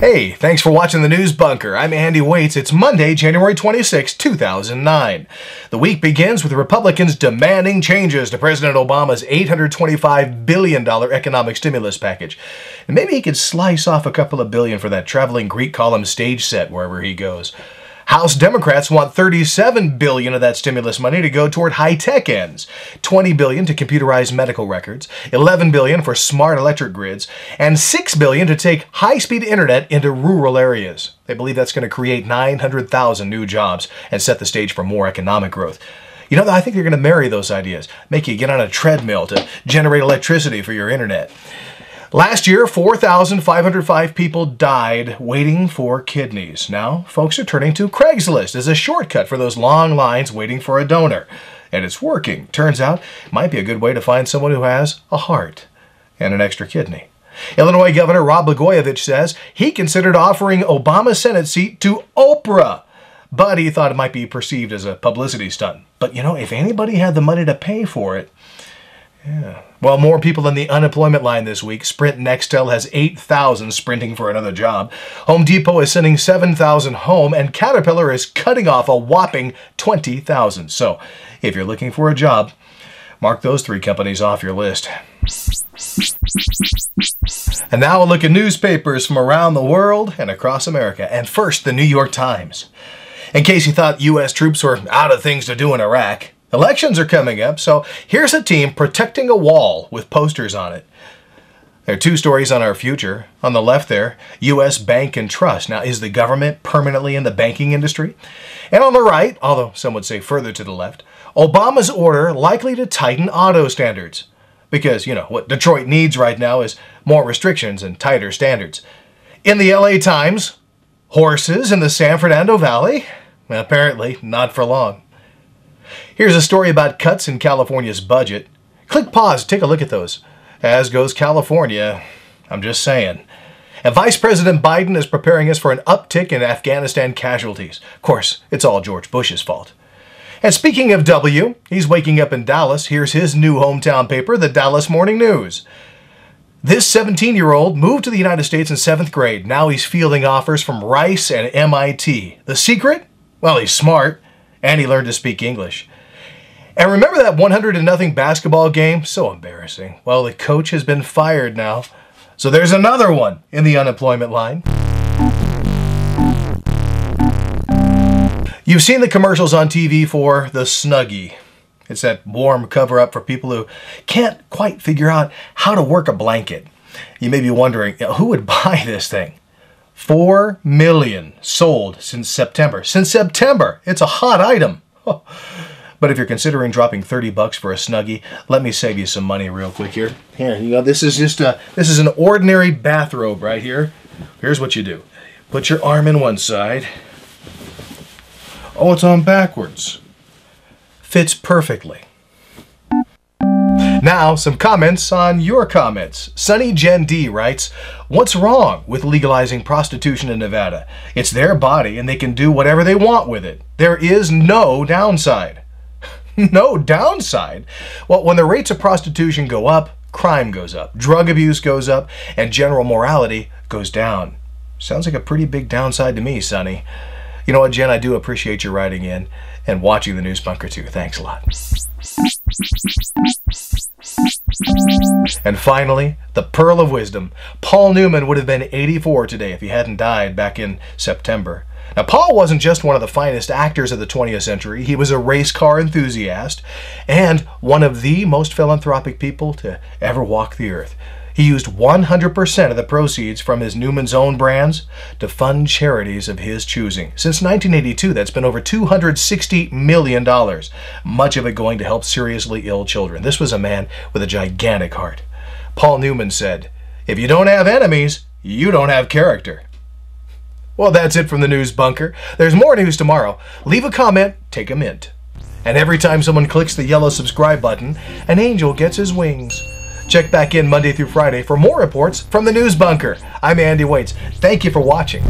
Hey, thanks for watching the News Bunker. I'm Andy Waits. It's Monday, January 26, 2009. The week begins with Republicans demanding changes to President Obama's $825 billion economic stimulus package. And maybe he could slice off a couple of billion for that traveling Greek column stage set wherever he goes. House Democrats want $37 billion of that stimulus money to go toward high-tech ends, $20 billion to computerized medical records, $11 billion for smart electric grids, and $6 billion to take high-speed internet into rural areas. They believe that's going to create 900,000 new jobs and set the stage for more economic growth. You know, I think they're going to marry those ideas, make you get on a treadmill to generate electricity for your internet. Last year, 4,505 people died waiting for kidneys. Now, folks are turning to Craigslist as a shortcut for those long lines waiting for a donor. And it's working. Turns out, it might be a good way to find someone who has a heart and an extra kidney. Illinois Governor Rod Blagojevich says he considered offering Obama's Senate seat to Oprah, but he thought it might be perceived as a publicity stunt. But, you know, if anybody had the money to pay for it, yeah. Well, more people than the unemployment line this week. Sprint Nextel has 8,000 sprinting for another job. Home Depot is sending 7,000 home, and Caterpillar is cutting off a whopping 20,000. So, if you're looking for a job, mark those three companies off your list. And now a look at newspapers from around the world and across America. And first, the New York Times. In case you thought U.S. troops were out of things to do in Iraq, elections are coming up, so here's a team protecting a wall with posters on it. There are two stories on our future. On the left there, U.S. Bank and Trust. Now, is the government permanently in the banking industry? And on the right, although some would say further to the left, Obama's order likely to tighten auto standards. Because, you know, what Detroit needs right now is more restrictions and tighter standards. In the L.A. Times, horses in the San Fernando Valley? Apparently, not for long. Here's a story about cuts in California's budget. Click pause, take a look at those. As goes California, I'm just saying. And Vice President Biden is preparing us for an uptick in Afghanistan casualties. Of course, it's all George Bush's fault. And speaking of W, he's waking up in Dallas. Here's his new hometown paper, the Dallas Morning News. This 17-year-old moved to the United States in 7th grade. Now he's fielding offers from Rice and MIT. The secret? Well, he's smart. And he learned to speak English. And remember that 100-0 basketball game? So embarrassing. Well, the coach has been fired now. So there's another one in the unemployment line. You've seen the commercials on TV for the Snuggie. It's that warm cover-up for people who can't quite figure out how to work a blanket. You may be wondering, who would buy this thing? 4 million sold since September. Since September! It's a hot item. But if you're considering dropping $30 for a Snuggie, let me save you some money real quick here. Here, you know, this is an ordinary bathrobe right here. Here's what you do. Put your arm in one side. Oh, it's on backwards. Fits perfectly. Now, some comments on your comments. Sunny Gen D writes, "What's wrong with legalizing prostitution in Nevada? It's their body and they can do whatever they want with it. There is no downside." No downside? Well, when the rates of prostitution go up, crime goes up, drug abuse goes up, and general morality goes down. Sounds like a pretty big downside to me, Sonny. You know what, Jen? I do appreciate you writing in and watching the News Bunker too. Thanks a lot. And finally, the pearl of wisdom. Paul Newman would have been 84 today if he hadn't died back in September. Now, Paul wasn't just one of the finest actors of the 20th century. He was a race car enthusiast and one of the most philanthropic people to ever walk the earth. He used 100% of the proceeds from his Newman's Own brands to fund charities of his choosing. Since 1982, that's been over $260 million, much of it going to help seriously ill children. This was a man with a gigantic heart. Paul Newman said, "If you don't have enemies, you don't have character." Well, that's it from the News Bunker. There's more news tomorrow. Leave a comment, take a mint. And every time someone clicks the yellow subscribe button, an angel gets his wings. Check back in Monday through Friday for more reports from the News Bunker. I'm Andy Waits. Thank you for watching.